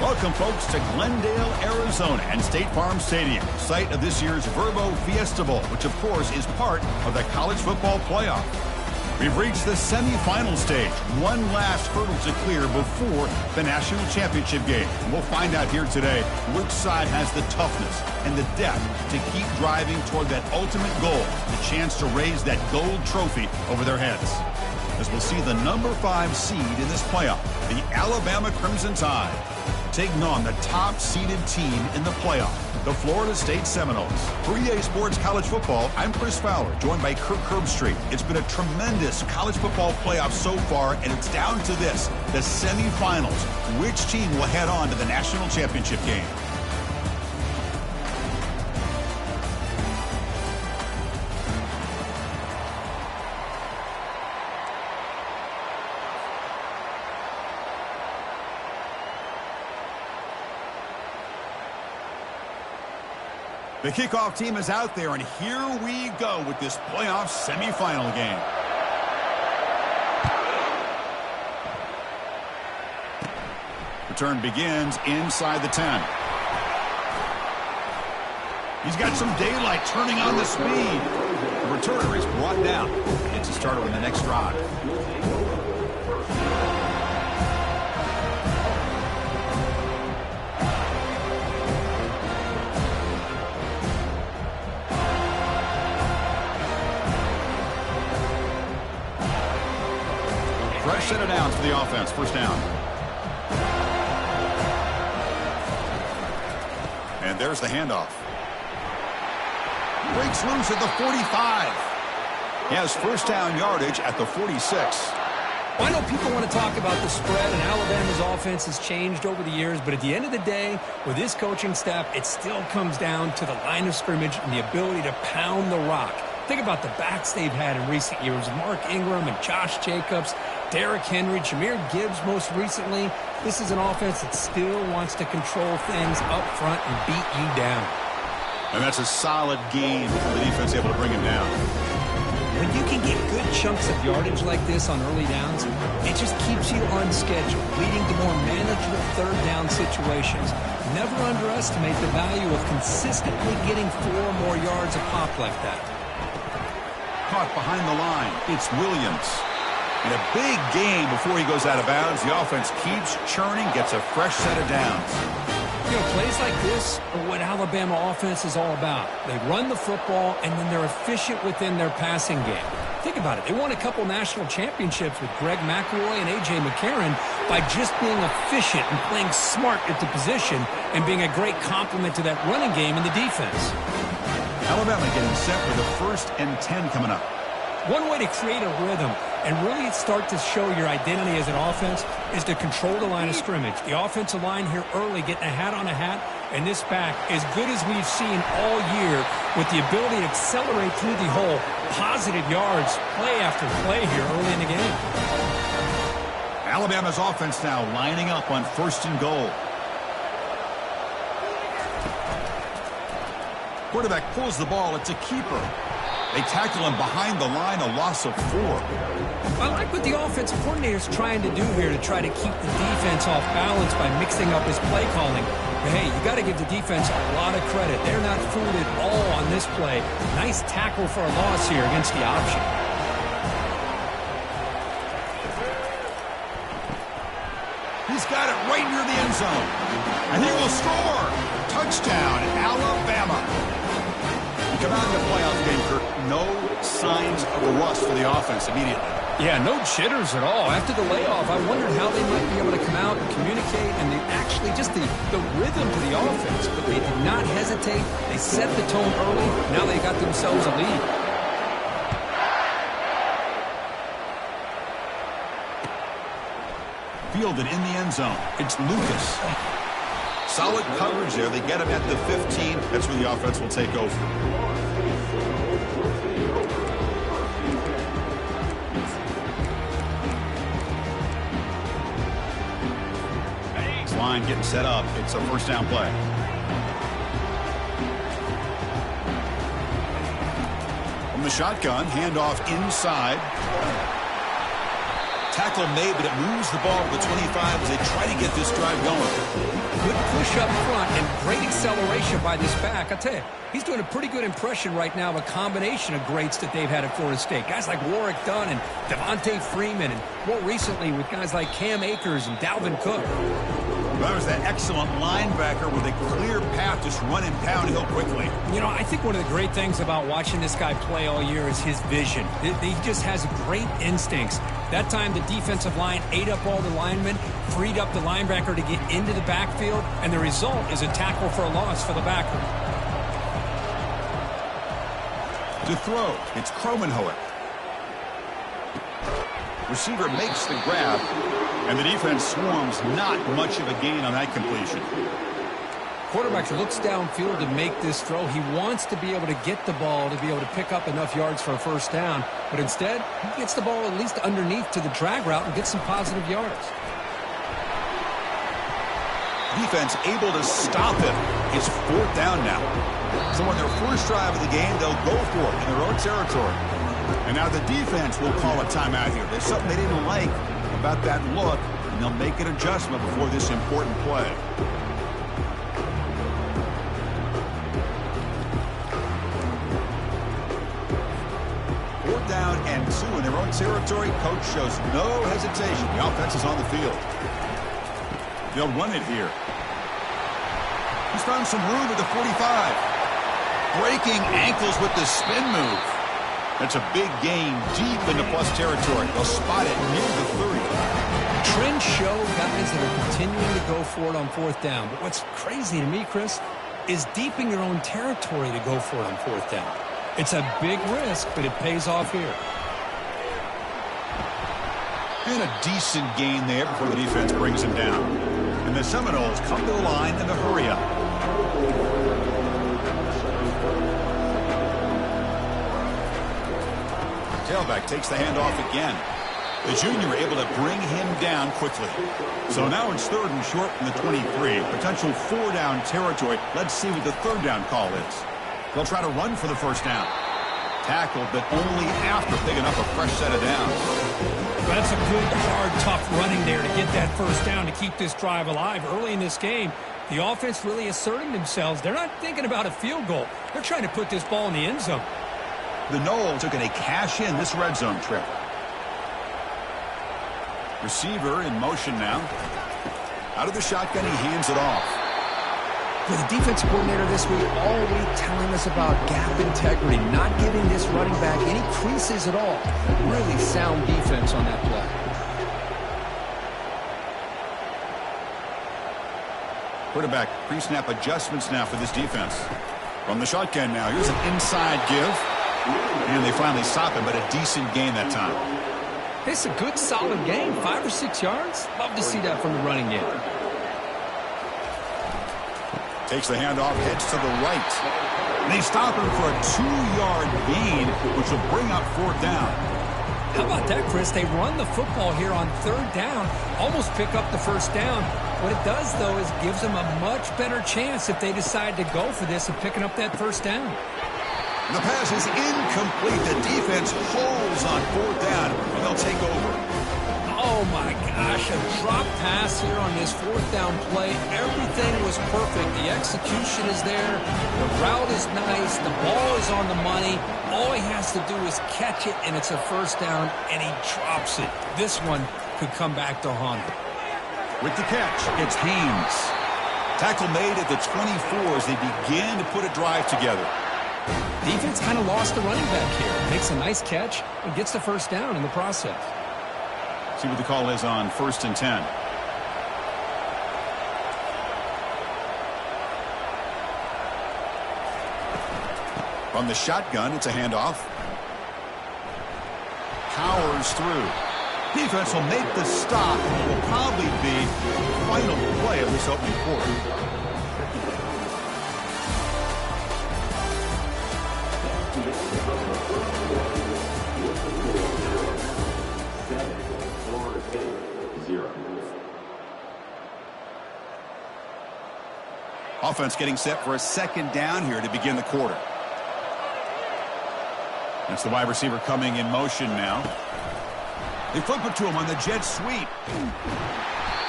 Welcome, folks, to Glendale, Arizona and State Farm Stadium, site of this year's Verbo Fiesta Bowl, which, of course, is part of the college football playoff. We've reached the semifinal stage. One last hurdle to clear before the national championship game. And we'll find out here today which side has the toughness and the depth to keep driving toward that ultimate goal, the chance to raise that gold trophy over their heads. As we'll see the number 5 seed in this playoff, the Alabama Crimson Tide, taking on the top-seeded team in the playoff, the Florida State Seminoles. For EA Sports College Football, I'm Chris Fowler, joined by Kirk Herbstreit. It's been a tremendous college football playoff so far, and it's down to this, the semifinals. Which team will head on to the national championship game? The kickoff team is out there, and here we go with this playoff semifinal game. Return begins inside the 10. He's got some daylight turning on the speed. The returner is brought down. It's a starter in the next drive. Fresh set of downs for the offense. First down. And there's the handoff. Breaks loose at the 45. He has first down yardage at the 46. I know people want to talk about the spread, and Alabama's offense has changed over the years, but at the end of the day, with this coaching staff, it still comes down to the line of scrimmage and the ability to pound the rock. Think about the backs they've had in recent years. Mark Ingram and Josh Jacobs, Derrick Henry, Jahmyr Gibbs most recently. This is an offense that still wants to control things up front and beat you down. And that's a solid game for the defense able to bring him down. When you can get good chunks of yardage like this on early downs, it just keeps you on schedule, leading to more manageable third down situations. Never underestimate the value of consistently getting 4 more yards a pop like that. Caught behind the line. It's Williams. In a big game before he goes out of bounds, the offense keeps churning, gets a fresh set of downs. You know, plays like this are what Alabama offense is all about. They run the football, and then they're efficient within their passing game. Think about it. They won a couple national championships with Greg McElroy and A.J. McCarron by just being efficient and playing smart at the position and being a great complement to that running game in the defense. Alabama getting set for the 1st and 10 coming up. One way to create a rhythm and really start to show your identity as an offense is to control the line of scrimmage. The offensive line here early getting a hat on a hat, and this back as good as we've seen all year with the ability to accelerate through the hole. Positive yards, play after play here early in the game. Alabama's offense now lining up on 1st and goal. Quarterback pulls the ball. It's a keeper. They tackle him behind the line, a loss of 4. I like what the offensive coordinator's trying to do here to try to keep the defense off balance by mixing up his play calling. But hey, you got to give the defense a lot of credit. They're not fooled at all on this play. Nice tackle for a loss here against the option. He's got it right near the end zone. And he will score. Touchdown, Alabama. Come out in the playoff game, Kirk. No signs of the rust for the offense immediately. Yeah, no jitters at all. After the layoff, I wondered how they might be able to come out and communicate, and they actually just the rhythm to the offense. But they did not hesitate. They set the tone early. Now they got themselves a lead. Fielded in the end zone. It's Lucas. Solid coverage there. They get him at the 15. That's where the offense will take over. Line getting set up. It's a 1st down play. From the shotgun, handoff inside. Tackle made, but it moves the ball to the 25 as they try to get this drive going. Good push up front and great acceleration by this back. I'll tell you, he's doing a pretty good impression right now of a combination of greats that they've had at Florida State. Guys like Warwick Dunn and Devontae Freeman, and more recently with guys like Cam Akers and Dalvin Cook. That was that excellent linebacker with a clear path, just running downhill quickly. You know, I think one of the great things about watching this guy play all year is his vision. He just has great instincts. That time, the defensive line ate up all the linemen, freed up the linebacker to get into the backfield, and the result is a tackle for a loss for the backer. To throw, it's Kromenhoek. Receiver makes the grab, and the defense swarms. Not much of a gain on that completion. Quarterback looks downfield to make this throw. He wants to be able to get the ball to be able to pick up enough yards for a first down, but instead, he gets the ball at least underneath to the drag route and gets some positive yards. Defense able to stop him. It's fourth down now. So on their first drive of the game, they'll go for it in their own territory. And now the defense will call a timeout here. There's something they didn't like about that look, and they'll make an adjustment before this important play. Fourth down and 2 in their own territory. Coach shows no hesitation. The offense is on the field. They'll run it here. He's found some room at the 45. Breaking ankles with the spin move. That's a big gain deep into plus territory. They'll spot it near the 30. Trends show guys that are continuing to go for it on fourth down. But what's crazy to me, Chris, is deep in your own territory to go for it on fourth down. It's a big risk, but it pays off here. And a decent gain there before the defense brings him down. And the Seminoles come to the line in the hurry-up. Tailback takes the handoff again. The junior able to bring him down quickly. So now it's third and short from the 23. Potential 4-down territory. Let's see what the third down call is. They'll try to run for the first down. Tackled, but only after picking up a fresh set of downs. That's a good, hard, tough running there to get that first down to keep this drive alive. Early in this game, the offense really asserting themselves. They're not thinking about a field goal. They're trying to put this ball in the end zone. The Noles are going to cash in this red zone trip. Receiver in motion now. Out of the shotgun, he hands it off. For the defensive coordinator this week, all week telling us about gap integrity, not giving this running back any creases at all. Really sound defense on that play. Quarterback pre-snap adjustments now for this defense. From the shotgun now, here's an inside give. And they finally stop him, but a decent gain that time. It's a good, solid gain. 5 or 6 yards. Love to see that from the running game. Takes the handoff, heads to the right. And they stop him for a 2-yard gain, which will bring up fourth down. How about that, Chris? They run the football here on third down, almost pick up the first down. What it does, though, is gives them a much better chance if they decide to go for this of picking up that first down. The pass is incomplete. The defense holds on fourth down, and they'll take over. Oh, my gosh, a drop pass here on this fourth down play. Everything was perfect. The execution is there. The route is nice. The ball is on the money. All he has to do is catch it, and it's a first down, and he drops it. This one could come back to haunt him. With the catch, it's Haynes. Tackle made at the 24 as they begin to put a drive together. Defense kind of lost the running back here. Makes a nice catch and gets the first down in the process. See what the call is on 1st and 10. From the shotgun, it's a handoff. Powers through. Defense will make the stop, and it will probably be the final play of this opening quarter. Offense getting set for a second down here to begin the quarter. That's the wide receiver coming in motion now. They flip it to him on the jet sweep.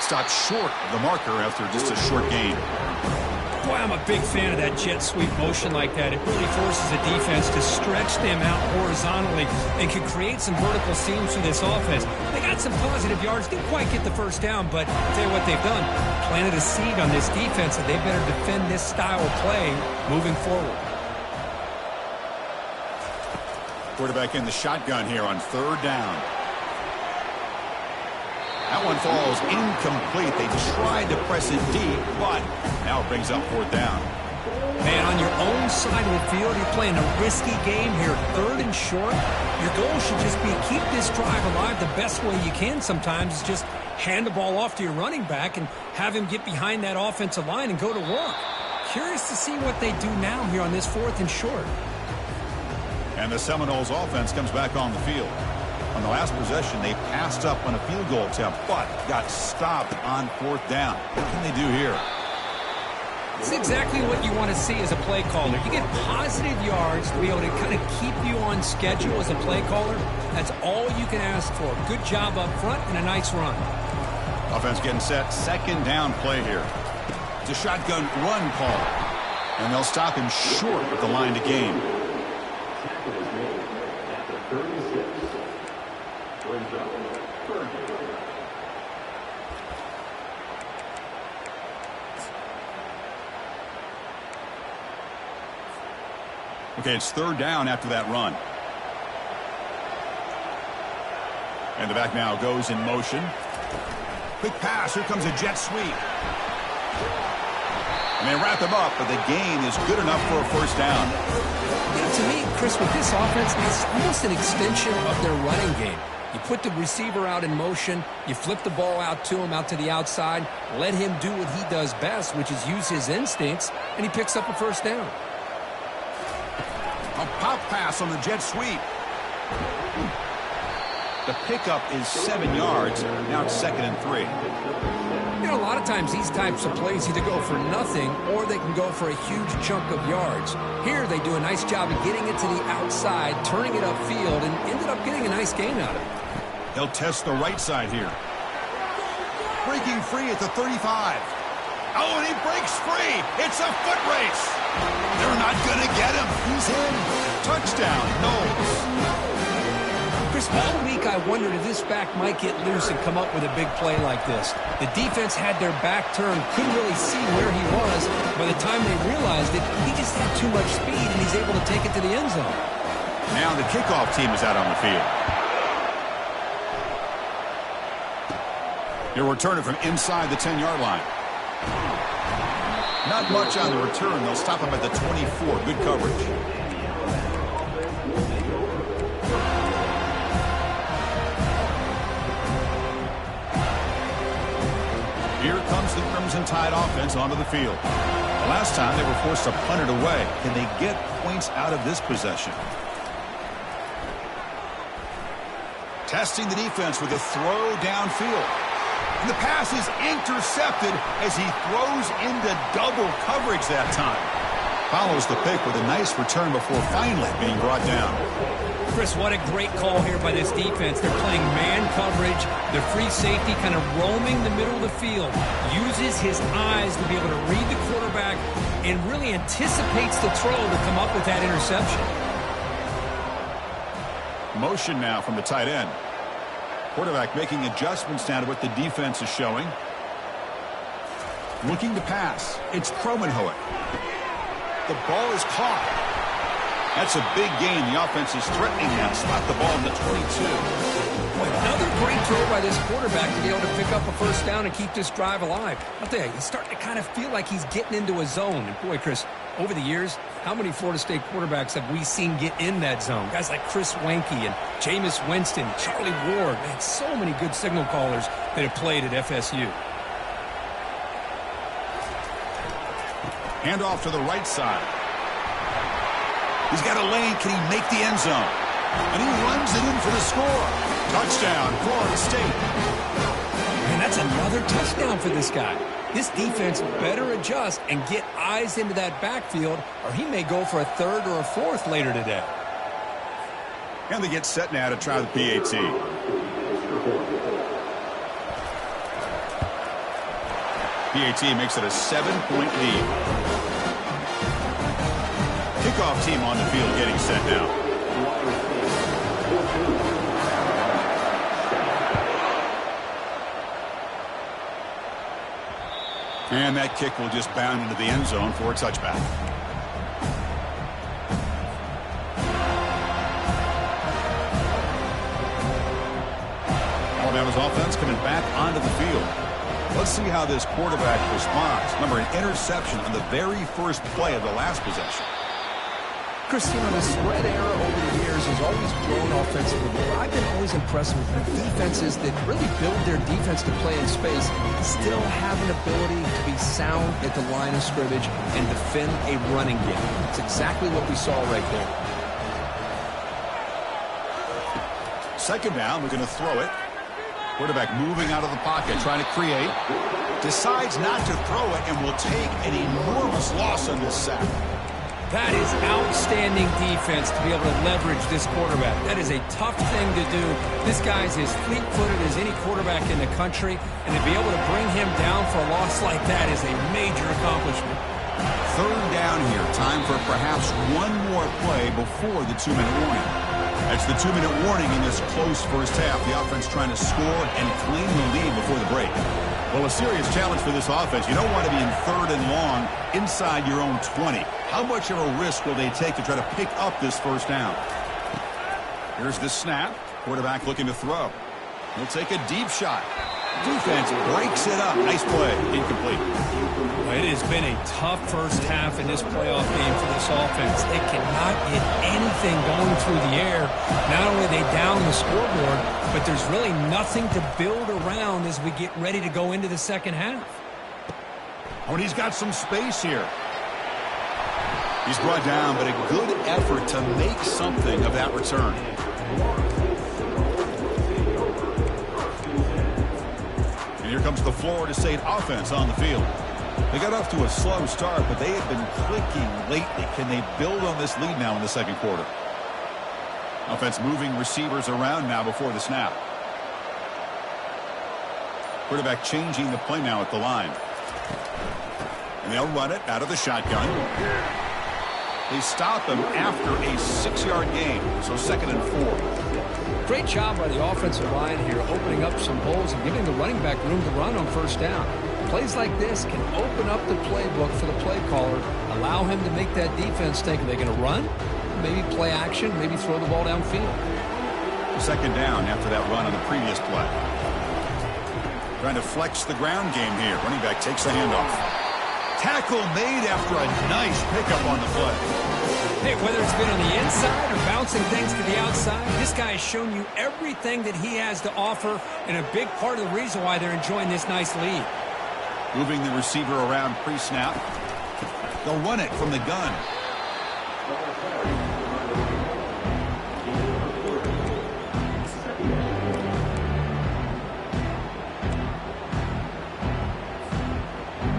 Stopped short of the marker after just a short gain. Boy, I'm a big fan of that jet sweep motion like that. It really forces the defense to stretch them out horizontally and can create some vertical seams for this offense. They got some positive yards, didn't quite get the first down, but I'll tell you what they've done. Planted a seed on this defense, and they better defend this style of play moving forward. Quarterback in the shotgun here on third down. That one falls incomplete. They tried to press it deep, but now it brings up fourth down. Man, on your own side of the field, you're playing a risky game here. Third and short. Your goal should just be keep this drive alive the best way you can sometimes. Is just hand the ball off to your running back and have him get behind that offensive line and go to work. Curious to see what they do now here on this fourth and short. And the Seminoles offense comes back on the field. On the last possession, they passed up on a field goal attempt, but got stopped on fourth down. What can they do here? It's exactly what you want to see as a play caller. You get positive yards to be able to kind of keep you on schedule as a play caller. That's all you can ask for. Good job up front and a nice run. Offense getting set. Second down play here. It's a shotgun run call. And they'll stop him short at the line to gain. Okay, it's third down after that run. And the back now goes in motion. Quick pass. Here comes a jet sweep. And they wrap him up, but the gain is good enough for a first down. To me, Chris, with this offense, it's almost an extension of their running game. You put the receiver out in motion, you flip the ball out to him, out to the outside, let him do what he does best, which is use his instincts, and he picks up a first down. A pop pass on the jet sweep. The pickup is 7 yards. Now it's 2nd and 3. You know, a lot of times these types of plays either go for nothing or they can go for a huge chunk of yards. Here they do a nice job of getting it to the outside, turning it upfield, and ended up getting a nice gain out of it. They'll test the right side here. Breaking free at the 35. Oh, and he breaks free. It's a foot race. They're not going to get him. He's in. Touchdown, Knowles. Chris, all week I wondered if this back might get loose and come up with a big play like this. The defense had their back turned, couldn't really see where he was. By the time they realized it, he just had too much speed, and he's able to take it to the end zone. Now the kickoff team is out on the field. He'll return it from inside the 10-yard line. Not much on the return. They'll stop him at the 24. Good coverage. Here comes the Crimson Tide offense onto the field. The last time they were forced to punt it away. Can they get points out of this possession? Testing the defense with a throw downfield. And the pass is intercepted as he throws into double coverage that time. Follows the pick with a nice return before finally being brought down. Chris, what a great call here by this defense. They're playing man coverage. The free safety kind of roaming the middle of the field. Uses his eyes to be able to read the quarterback and really anticipates the throw to come up with that interception. Motion now from the tight end. Quarterback making adjustments now to what the defense is showing. Looking to pass. It's Kromenhoek. The ball is caught. That's a big gain. The offense is threatening now. Spot the ball in the 22. Another great throw by this quarterback to be able to pick up a first down and keep this drive alive. I'll tell you, he's starting to kind of feel like he's getting into a zone. And boy, Chris, over the years, how many Florida State quarterbacks have we seen get in that zone? Guys like Chris Wenke and Jameis Winston, Charlie Ward. Man, so many good signal callers that have played at FSU. Handoff to the right side. He's got a lane. Can he make the end zone? And he runs it in for the score. Touchdown, Florida State. Man, that's another touchdown for this guy. This defense better adjust and get eyes into that backfield, or he may go for a third or a fourth later today. And they get set now to try the PAT. PAT makes it a 7-point lead. Kickoff team on the field getting set now. And that kick will just bound into the end zone for a touchback. Alabama's offense coming back onto the field. Let's see how this quarterback responds. Remember, an interception on the very first play of the last possession. Christina, the spread era over the years has always grown offensively. But I've been always impressed with defenses that really build their defense to play in space, still have an ability to be sound at the line of scrimmage and defend a running game. It's exactly what we saw right there. Second down, we're going to throw it. Quarterback moving out of the pocket, trying to create. Decides not to throw it and will take an enormous loss on this sack. That is outstanding defense to be able to leverage this quarterback. That is a tough thing to do. This guy's as fleet-footed as any quarterback in the country, and to be able to bring him down for a loss like that is a major accomplishment. Third down here. Time for perhaps one more play before the 2-minute warning. That's the 2-minute warning in this close first half. The offense trying to score and claim the lead before the break. Well, a serious challenge for this offense. You don't want to be in third and long inside your own 20. How much of a risk will they take to try to pick up this first down? Here's the snap. Quarterback looking to throw. He'll take a deep shot. Defense breaks it up. Nice play. Incomplete. It has been a tough first half in this playoff game for this offense. They cannot get anything going through the air. Not only are they down the scoreboard, but there's really nothing to build around as we get ready to go into the second half. Oh, and he's got some space here. He's brought down, but a good effort to make something of that return. And here comes the Florida State offense on the field. They got off to a slow start, but they have been clicking lately. Can they build on this lead now in the second quarter? Offense moving receivers around now before the snap. Quarterback changing the play now at the line. And they'll run it out of the shotgun. They stop him after a 6-yard gain, so 2nd and 4. Great job by the offensive line here, opening up some holes and giving the running back room to run on first down. Plays like this can open up the playbook for the play caller, allow him to make that defense think, are they going to run? Maybe play action, maybe throw the ball downfield. 2nd down after that run on the previous play. Trying to flex the ground game here. Running back takes the handoff. Tackle made after a nice pickup on the play. Hey, whether it's been on the inside or bouncing things to the outside, this guy has shown you everything that he has to offer, and a big part of the reason why they're enjoying this nice lead. Moving the receiver around pre-snap. They'll run it from the gun.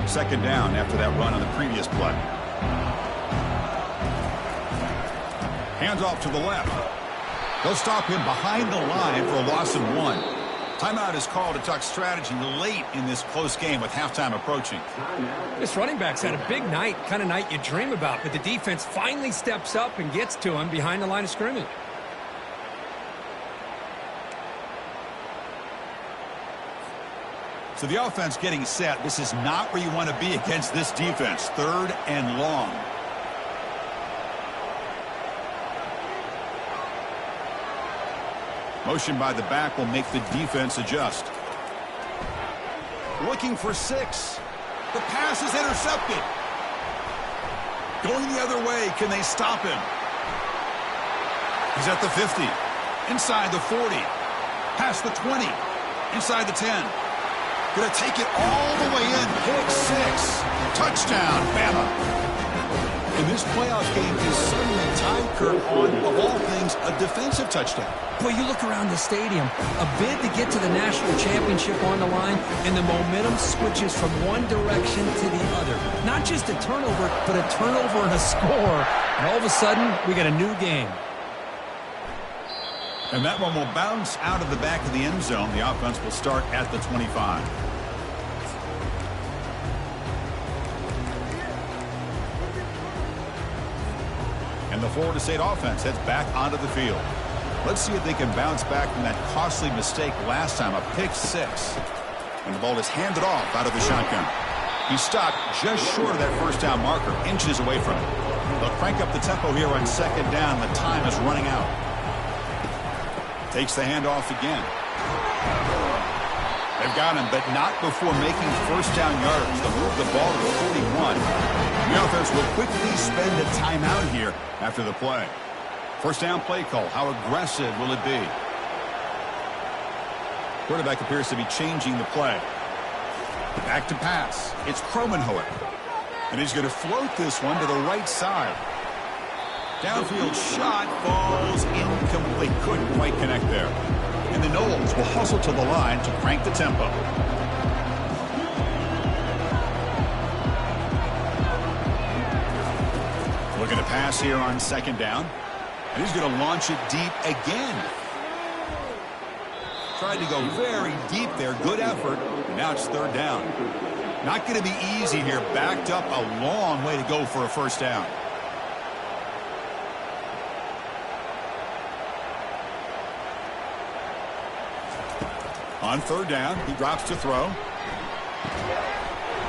Second down after that run on the previous play. Hands off to the left. They'll stop him behind the line for a loss of 1. Timeout is called to talk strategy late in this close game with halftime approaching. This running back's had a big night, kind of night you dream about, but the defense finally steps up and gets to him behind the line of scrimmage. So the offense getting set. This is not where you want to be against this defense. 3rd and long. Motion by the back will make the defense adjust. Looking for 6. The pass is intercepted. Going the other way. Can they stop him? He's at the 50. Inside the 40. Past the 20. Inside the 10. Going to take it all the way in. Pick 6. Touchdown, Bama. And this playoff game is suddenly tied, Kurt, on, of all things, a defensive touchdown. Boy, you look around the stadium, a bid to get to the national championship on the line, and the momentum switches from one direction to the other. Not just a turnover, but a turnover and a score. And all of a sudden, we got a new game. And that one will bounce out of the back of the end zone. The offense will start at the 25. And the Florida State offense heads back onto the field. Let's see if they can bounce back from that costly mistake last time, a pick six. And the ball is handed off out of the shotgun. He stopped just short of that first down marker, inches away from it. They'll crank up the tempo here on second down. The time is running out. Takes the handoff again. They've got him, but not before making first down yardage. They'll move the ball to the 41. The offense will quickly spend a timeout here after the play. First down play call. How aggressive will it be? Quarterback appears to be changing the play. Back to pass. It's Kromenhoek. And he's going to float this one to the right side. Downfield shot falls incomplete. Couldn't quite connect there. And the Noles will hustle to the line to crank the tempo. Looking to pass here on second down. And he's going to launch it deep again. Tried to go very deep there. Good effort. And now it's third down. Not going to be easy here. Backed up a long way to go for a first down. On third down, he drops to throw.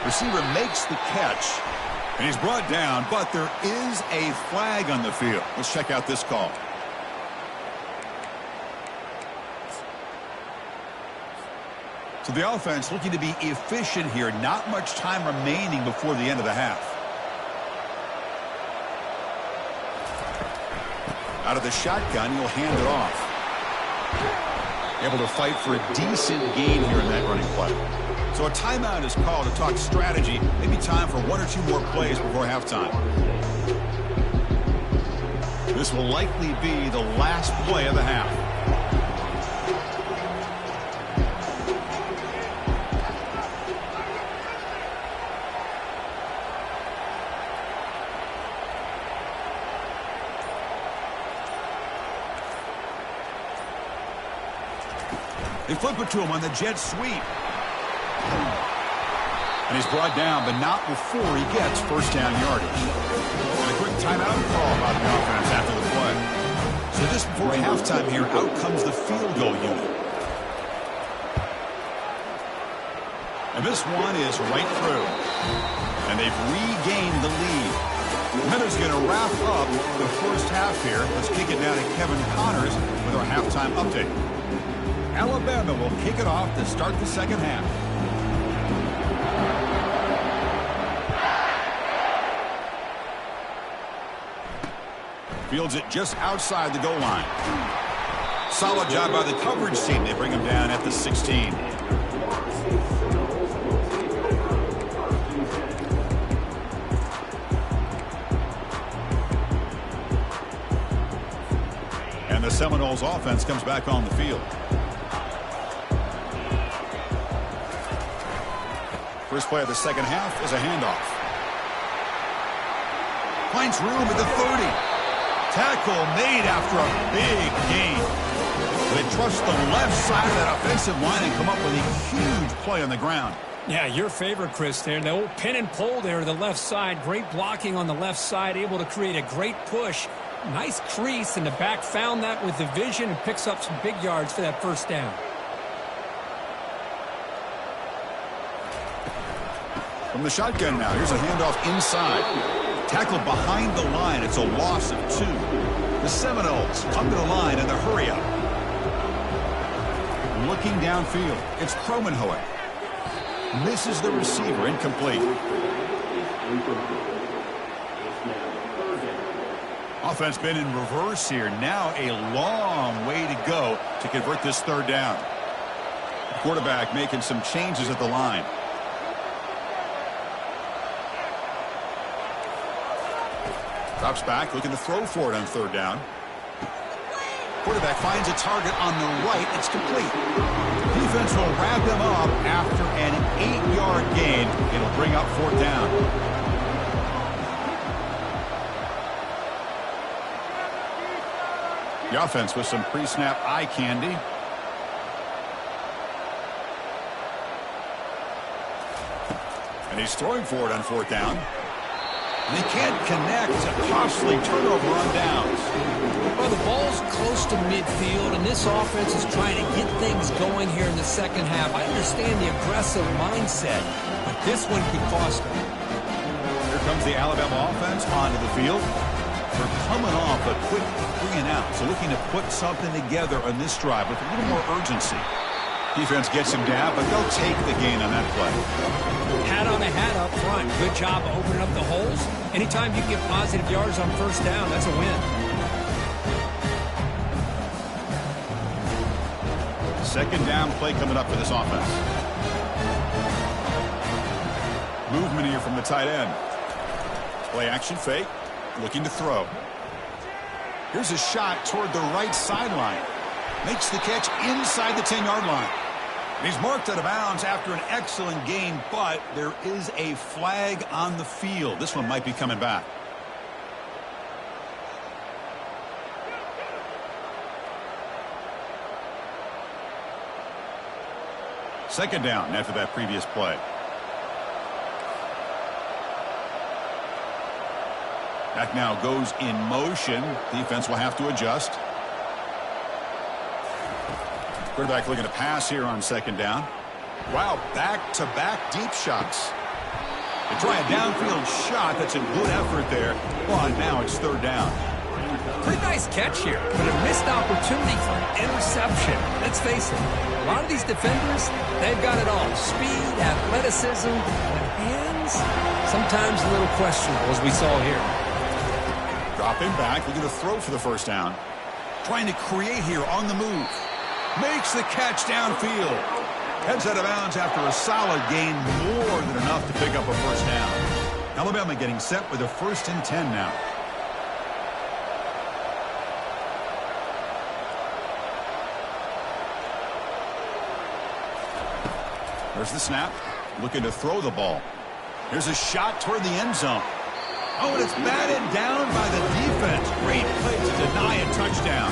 Receiver makes the catch. And he's brought down, but there is a flag on the field. Let's check out this call. So the offense looking to be efficient here. Not much time remaining before the end of the half. Out of the shotgun, he'll hand it off. Able to fight for a decent gain here in that running play. So a timeout is called to talk strategy. Maybe time for one or two more plays before halftime. This will likely be the last play of the half. They flip it to him on the jet sweep. And he's brought down, but not before he gets first down yardage. And a quick timeout call about the offense after the play. So just before halftime here, out comes the field goal unit. And this one is right through. And they've regained the lead. Miller's going to wrap up the first half here. Let's kick it now to Kevin Connors with our halftime update. Alabama will kick it off to start the second half. Fields it just outside the goal line. Solid job by the coverage team. They bring him down at the 16. And the Seminoles offense comes back on the field. First play of the second half is a handoff. Finds room at the 30. Tackle made after a big gain. They trust the left side of that offensive line and come up with a huge play on the ground. Yeah, your favorite, Chris, there. The old pin and pull there to the left side. Great blocking on the left side, able to create a great push. Nice crease, and the back found that with the vision and picks up some big yards for that first down. From the shotgun now, here's a handoff inside. Tackled behind the line. It's a loss of 2. The Seminoles come to the line in the hurry up. Looking downfield, it's Kromenhoek. Misses the receiver, incomplete. Offense been in reverse here. Now a long way to go to convert this third down. The quarterback making some changes at the line. Drops back, looking to throw for it on third down. Quarterback finds a target on the right. It's complete. Defense will wrap him up after an 8-yard gain. It'll bring up fourth down. The offense with some pre-snap eye candy. And he's throwing for it on fourth down. They can't connect. A costly turnover on downs. Well, the ball's close to midfield, and this offense is trying to get things going here in the second half. I understand the aggressive mindset, but this one could cost them. Here comes the Alabama offense onto the field. They're coming off a quick 3-and-out, so looking to put something together on this drive with a little more urgency. Defense gets him down, but they'll take the gain on that play. Hat on a hat up front. Good job of opening up the holes. Anytime you get positive yards on first down, that's a win. Second down play coming up for this offense. Movement here from the tight end. Play action fake. Looking to throw. Here's a shot toward the right sideline. Makes the catch inside the 10-yard line. He's marked out of bounds after an excellent game, but there is a flag on the field. This one might be coming back. Second down after that previous play. That now goes in motion. Defense will have to adjust. Quarterback looking to pass here on second down. Wow, back-to-back deep shots. They try a downfield shot. That's a good effort there. Well, now it's third down. Pretty nice catch here, but a missed opportunity for an interception. Let's face it, a lot of these defenders, they've got it all. Speed, athleticism, but hands, sometimes a little questionable, as we saw here. Dropping back, looking to throw for the first down. Trying to create here on the move. Makes the catch downfield. Heads out of bounds after a solid gain, more than enough to pick up a first down. Alabama getting set with a 1st and 10 now. There's the snap. Looking to throw the ball. Here's a shot toward the end zone. Oh, and it's batted down by the defense. Great play to deny a touchdown.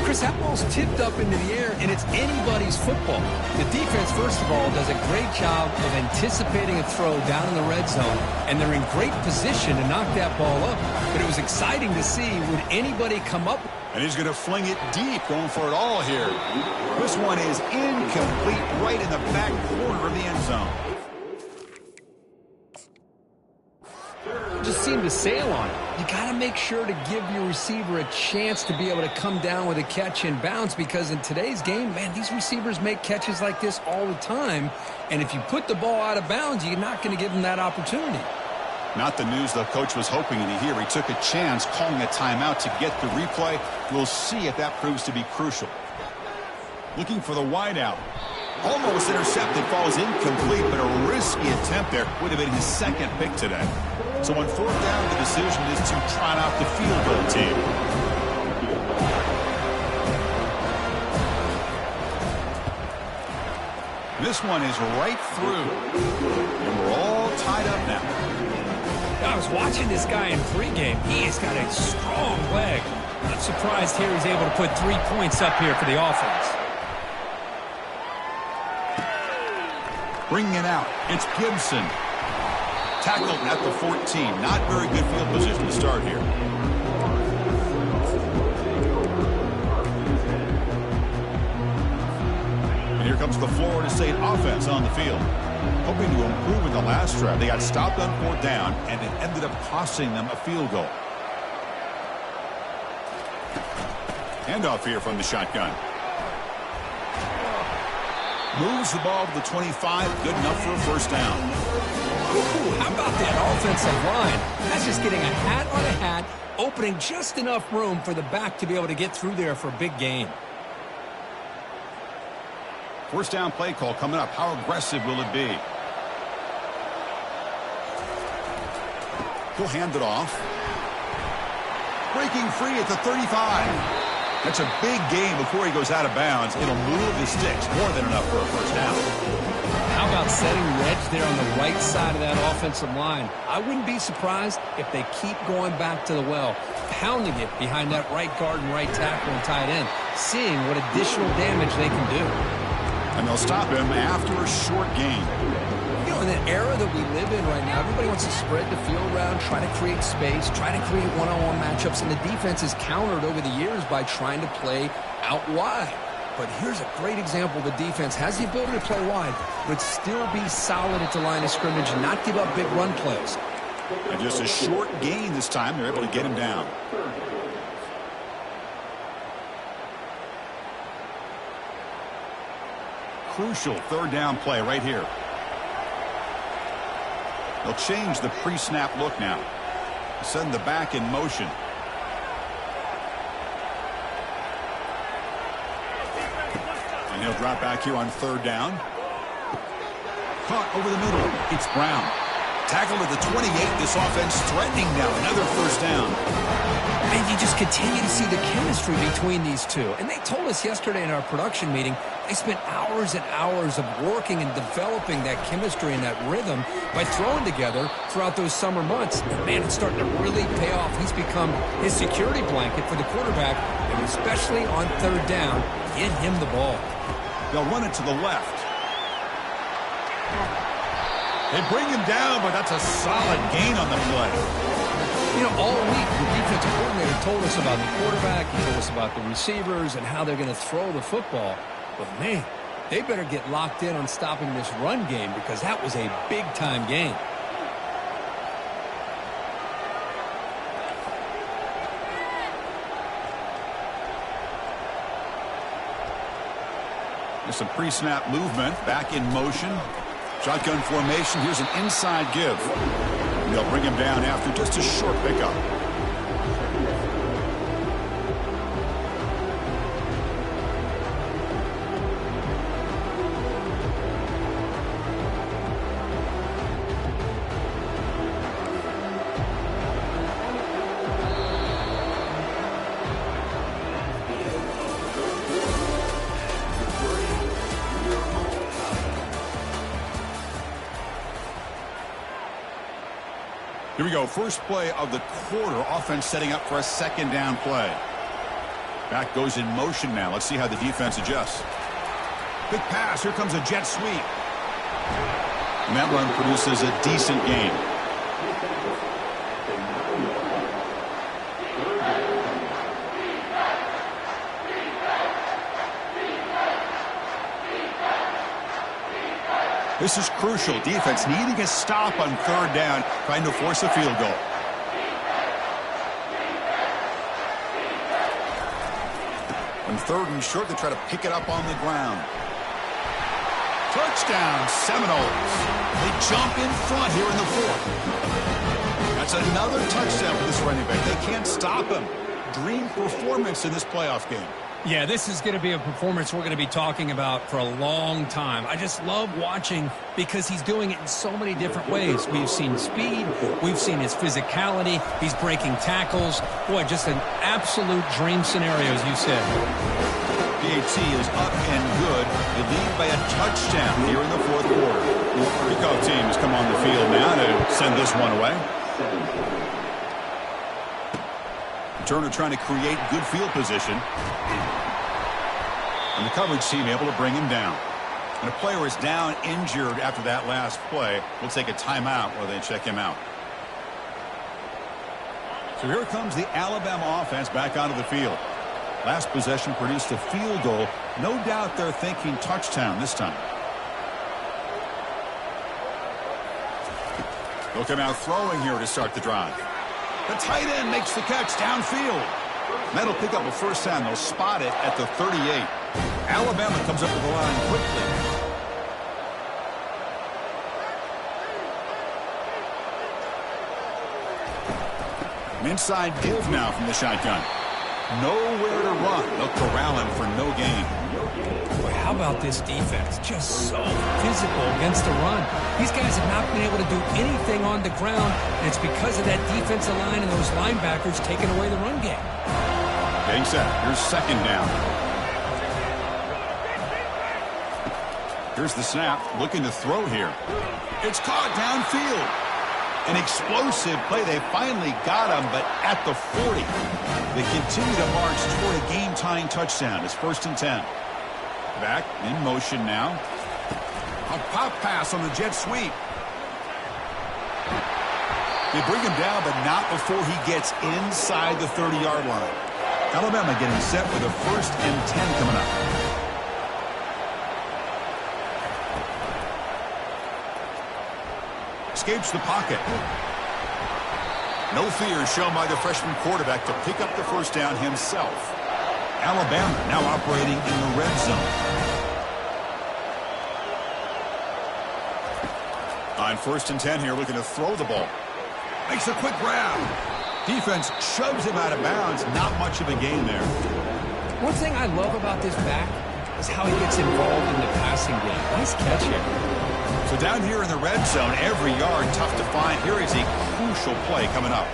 Chris, that ball's tipped up into the air, and it's anybody's football. The defense, first of all, does a great job of anticipating a throw down in the red zone, and they're in great position to knock that ball up. But it was exciting to see, would anybody come up? And he's going to fling it deep, going for it all here. This one is incomplete, right in the back corner of the end zone. Just seemed to sail on it. You got to make sure to give your receiver a chance to be able to come down with a catch in bounds, because in today's game, man, these receivers make catches like this all the time. And if you put the ball out of bounds, you're not going to give them that opportunity. Not the news the coach was hoping to hear. He took a chance calling a timeout to get the replay. We'll see if that proves to be crucial. Looking for the wideout. Almost intercepted, falls incomplete, but a risky attempt there. Would have been his second pick today. So on fourth down, the decision is to trot out the field goal team. This one is right through. And we're all tied up now. I was watching this guy in pregame. He has got a strong leg. Not surprised here he's able to put 3 points up here for the offense. Bringing it out. It's Gibson. Tackled at the 14. Not very good field position to start here. And here comes the Florida State offense on the field. Hoping to improve in the last drive. They got stopped on fourth down, and it ended up costing them a field goal. Handoff here from the shotgun. Moves the ball to the 25. Good enough for a first down. Ooh, how about that offensive line? That's just getting a hat on a hat, opening just enough room for the back to be able to get through there for a big gain. First down play call coming up. How aggressive will it be? He'll hand it off. Breaking free at the 35. That's a big gain before he goes out of bounds. It'll move the sticks. More than enough for a first down. How about setting the edge there on the right side of that offensive line? I wouldn't be surprised if they keep going back to the well, pounding it behind that right guard and right tackle and tight end, seeing what additional damage they can do. And they'll stop him after a short gain. You know, in that era that we live in right now, everybody wants to spread the field around, try to create space, try to create one-on-one matchups, and the defense is countered over the years by trying to play out wide. But here's a great example. The defense has the ability to play wide, but still be solid at the line of scrimmage and not give up big run plays. And just a short gain this time. They're able to get him down. Crucial third down play right here. They'll change the pre-snap look now. Send the back in motion. And he'll drop back here on third down. Caught over the middle. It's Brown. Tackled at the 28. This offense threatening now. Another first down. And you just continue to see the chemistry between these two. And they told us yesterday in our production meeting, they spent hours and hours of working and developing that chemistry and that rhythm by throwing together throughout those summer months. And man, it's starting to really pay off. He's become his security blanket for the quarterback, and especially on third down, get him the ball. They'll run it to the left. They bring him down, but that's a solid gain on the play. You know, all week, the defensive coordinator told us about the quarterback. He told us about the receivers and how they're going to throw the football. But, man, they better get locked in on stopping this run game because that was a big-time game. There's some pre-snap movement. Back in motion. Shotgun formation. Here's an inside give. And they'll bring him down after just a short pickup. Here we go. First play of the quarter. Offense setting up for a second down play. Back goes in motion now. Let's see how the defense adjusts. Big pass. Here comes a jet sweep. And that run produces a decent gain. This is crucial. Defense needing a stop on third down, trying to force a field goal. On third and short, they try to pick it up on the ground. Touchdown, Seminoles. They jump in front here in the fourth. That's another touchdown for this running back. They can't stop him. Dream performance in this playoff game. Yeah, this is going to be a performance we're going to be talking about for a long time. I just love watching because he's doing it in so many different ways. We've seen speed. We've seen his physicality. He's breaking tackles. Boy, just an absolute dream scenario, as you said. PAT is up and good. They lead by a touchdown here in the fourth quarter. Kickoff team has come on the field now to send this one away. Turner trying to create good field position. And the coverage team able to bring him down. And a player is down injured after that last play. We'll take a timeout while they check him out. So here comes the Alabama offense back onto the field. Last possession produced a field goal. No doubt they're thinking touchdown this time. They'll come out throwing here to start the drive. The tight end makes the catch downfield. That'll pick up a first down. They'll spot it at the 38. Alabama comes up to the line quickly. An inside give now from the shotgun. Nowhere to run. They'll corral him for no gain. Boy, how about this defense? Just so physical against the run. These guys have not been able to do anything on the ground, and it's because of that defensive line and those linebackers taking away the run game. Getting set. Here's second down. Here's the snap. Looking to throw here. It's caught downfield. An explosive play. They finally got him, but at the 40. They continue to march toward a game-tying touchdown. It's 1st and 10. Back in motion now. A pop pass on the jet sweep. They bring him down, but not before he gets inside the 30-yard line. Alabama getting set with a 1st and 10 coming up. Escapes the pocket. No fear shown by the freshman quarterback to pick up the 1st down himself. Alabama now operating in the red zone. On 1st and 10 here, looking to throw the ball. Makes a quick grab. Defense shoves him out of bounds. Not much of a gain there. One thing I love about this back is how he gets involved in the passing game. Nice catch here. So down here in the red zone, every yard tough to find. Here is a crucial play coming up.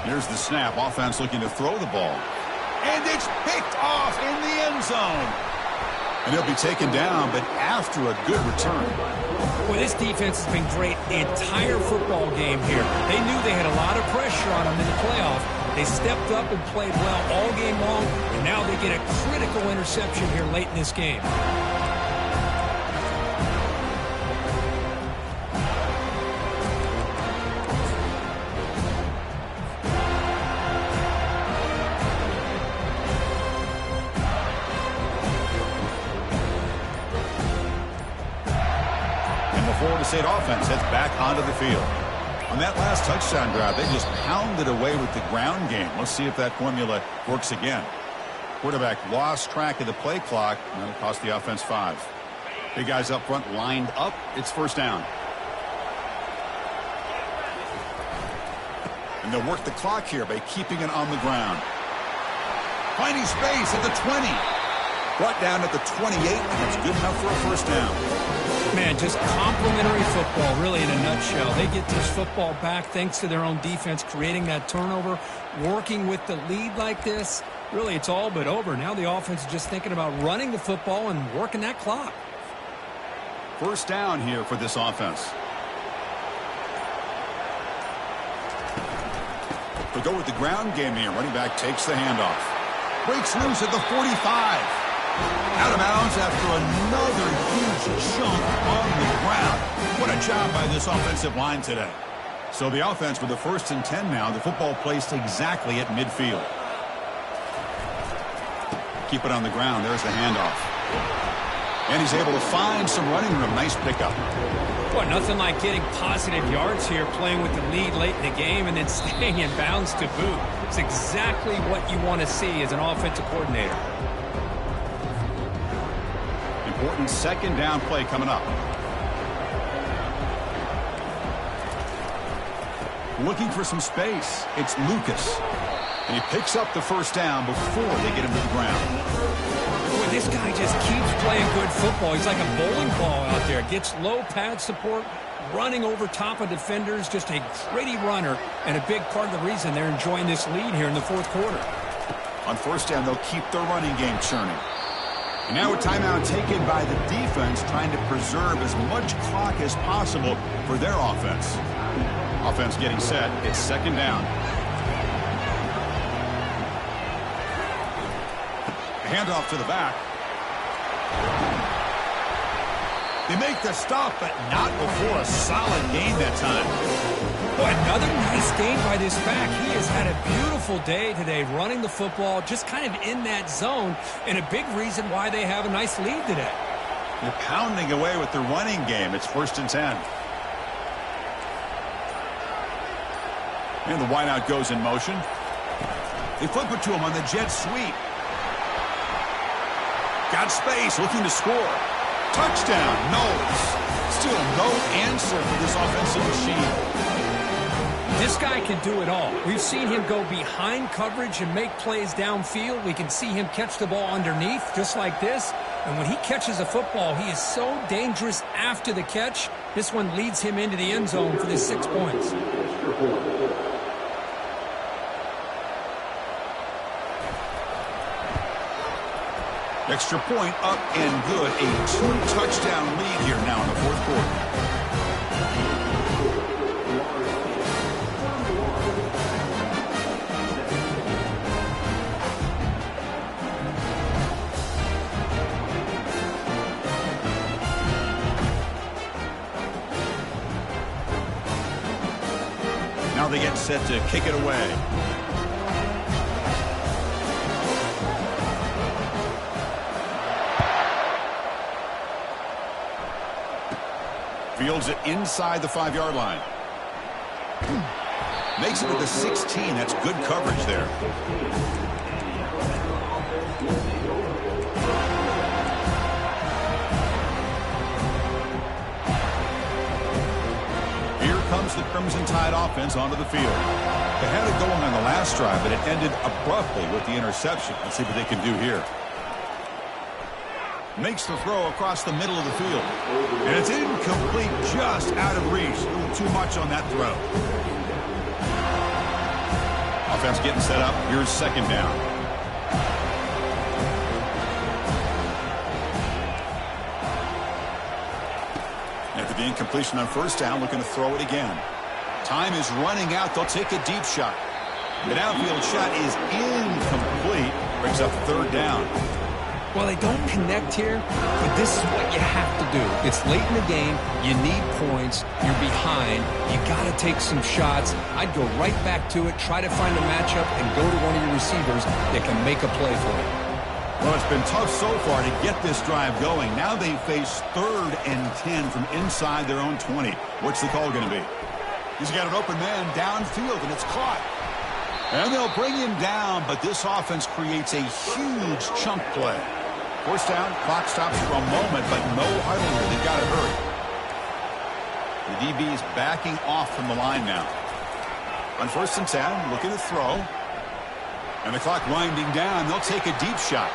Here's the snap. Offense looking to throw the ball. And it's picked off in the end zone. And he'll be taken down, but after a good return. Well, this defense has been great the entire football game here. They knew they had a lot of pressure on them in the playoff. They stepped up and played well all game long, and now they get a critical interception here late in this game. Florida State offense heads back onto the field. On that last touchdown drive, they just pounded away with the ground game. Let's see if that formula works again. Quarterback lost track of the play clock, and that'll cost the offense 5. Big guys up front lined up. It's 1st down. And they'll work the clock here by keeping it on the ground. Finding space at the 20. Brought down at the 28, and that's good enough for a 1st down. Man, just complimentary football, really, in a nutshell. They get this football back thanks to their own defense, creating that turnover, working with the lead like this. Really, it's all but over. Now the offense is just thinking about running the football and working that clock. 1st down here for this offense. They'll go with the ground game here. Running back takes the handoff. Breaks loose at the 45. Out of bounds after another huge chunk on the ground. What a job by this offensive line today. So the offense with the 1st and 10 now. The football placed exactly at midfield. Keep it on the ground. There's the handoff. And he's able to find some running room. Nice pickup. Boy, nothing like getting positive yards here, playing with the lead late in the game, and then staying in bounds to boot. It's exactly what you want to see as an offensive coordinator. Important 2nd down play coming up. Looking for some space. It's Lucas. And he picks up the 1st down before they get him to the ground. Boy, this guy just keeps playing good football. He's like a bowling ball out there. Gets low pad support, running over top of defenders. Just a gritty runner, and a big part of the reason they're enjoying this lead here in the 4th quarter. On 1st down, they'll keep their running game churning. And now a timeout taken by the defense, trying to preserve as much clock as possible for their offense. Offense getting set. It's 2nd down. Handoff to the back. They make the stop, but not before a solid gain that time. Boy, another nice game by this back. He has had a beautiful day today running the football, just kind of in that zone, and a big reason why they have a nice lead today. They're pounding away with the running game. It's 1st and 10. And the wideout goes in motion. They flip it to him on the jet sweep. Got space, looking to score. Touchdown, Knowles. Still no answer for this offensive machine. This guy can do it all. We've seen him go behind coverage and make plays downfield. We can see him catch the ball underneath just like this. And when he catches a football, he is so dangerous after the catch. This one leads him into the end zone for the 6 points. Extra point up and good. A 2-touchdown lead here now in the 4th quarter. Now they get set to kick it away. Fields it inside the 5-yard line. Makes it to the 16. That's good coverage there. Here comes the Crimson Tide offense onto the field. They had it going on the last drive, but it ended abruptly with the interception. Let's see what they can do here. Makes the throw across the middle of the field. And it's incomplete, just out of reach. A little too much on that throw. Offense getting set up. Here's second down. After the incompletion on first down, looking to throw it again. Time is running out. They'll take a deep shot. The downfield shot is incomplete. Brings up third down. Well, they don't connect here, but this is what you have to do. It's late in the game. You need points. You're behind. You got to take some shots. I'd go right back to it, try to find a matchup, and go to one of your receivers that can make a play for you. Well, it's been tough so far to get this drive going. Now they face 3rd and 10 from inside their own 20. What's the call going to be? He's got an open man downfield, and it's caught. And they'll bring him down, but this offense creates a huge chunk play. First down, clock stops for a moment, but no huddle here. They've got to hurry. The DB is backing off from the line now. On 1st and 10, looking to throw. And the clock winding down. They'll take a deep shot.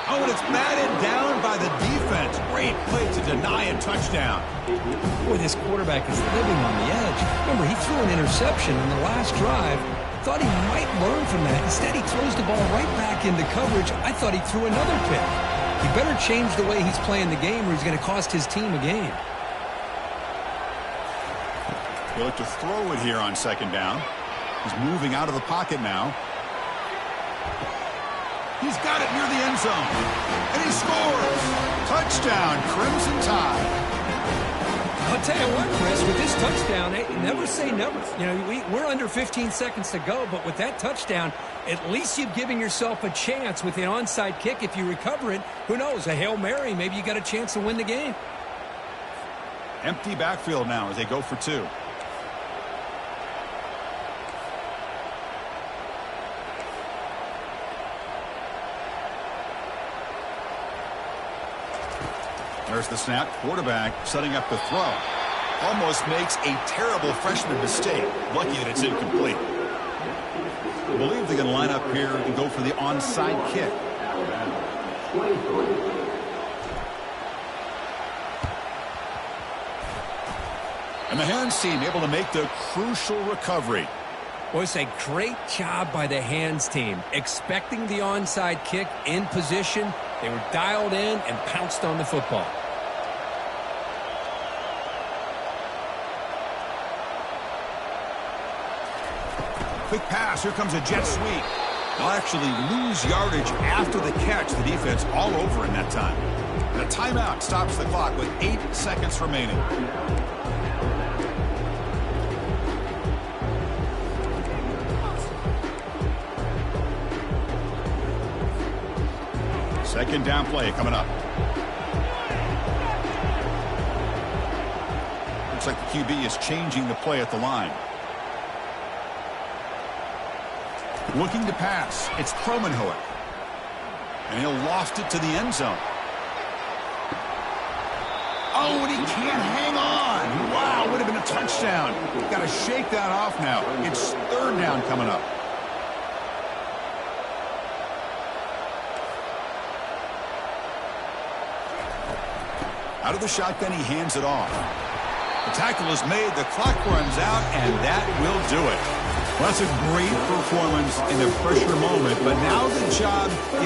Oh, and it's batted down by the defense. Great play to deny a touchdown. Boy, this quarterback is living on the edge. Remember, he threw an interception in the last drive. Thought he might learn from that. Instead, he throws the ball right back into coverage. I thought he threw another pick. He better change the way he's playing the game or he's going to cost his team a game. He'll look to throw it here on second down. He's moving out of the pocket now. He's got it near the end zone. And he scores. Touchdown, Crimson Tide. I'll tell you what, Chris, with this touchdown, never say never. You know, we're under 15 seconds to go, but with that touchdown, at least you're giving yourself a chance with the onside kick. If you recover it, who knows, a Hail Mary, maybe you got a chance to win the game. Empty backfield now as they go for 2. There's the snap. Quarterback setting up the throw. Almost makes a terrible freshman mistake. Lucky that it's incomplete. I believe they're going to line up here and go for the onside kick. And the hands team able to make the crucial recovery. Well, it's a great job by the hands team. Expecting the onside kick in position. They were dialed in and pounced on the football. Quick pass. Here comes a jet sweep. They'll actually lose yardage after the catch. The defense all over in that time. And a timeout stops the clock with 8 seconds remaining. Second down play coming up. Looks like the QB is changing the play at the line. Looking to pass. It's Kromenhoek. And he'll loft it to the end zone. Oh, and he can't hang on. Wow, would have been a touchdown. Got to shake that off now. It's third down coming up. Out of the shotgun, he hands it off. The tackle is made, the clock runs out, and that will do it. Well, that's a great performance in a pressure moment, but now the job is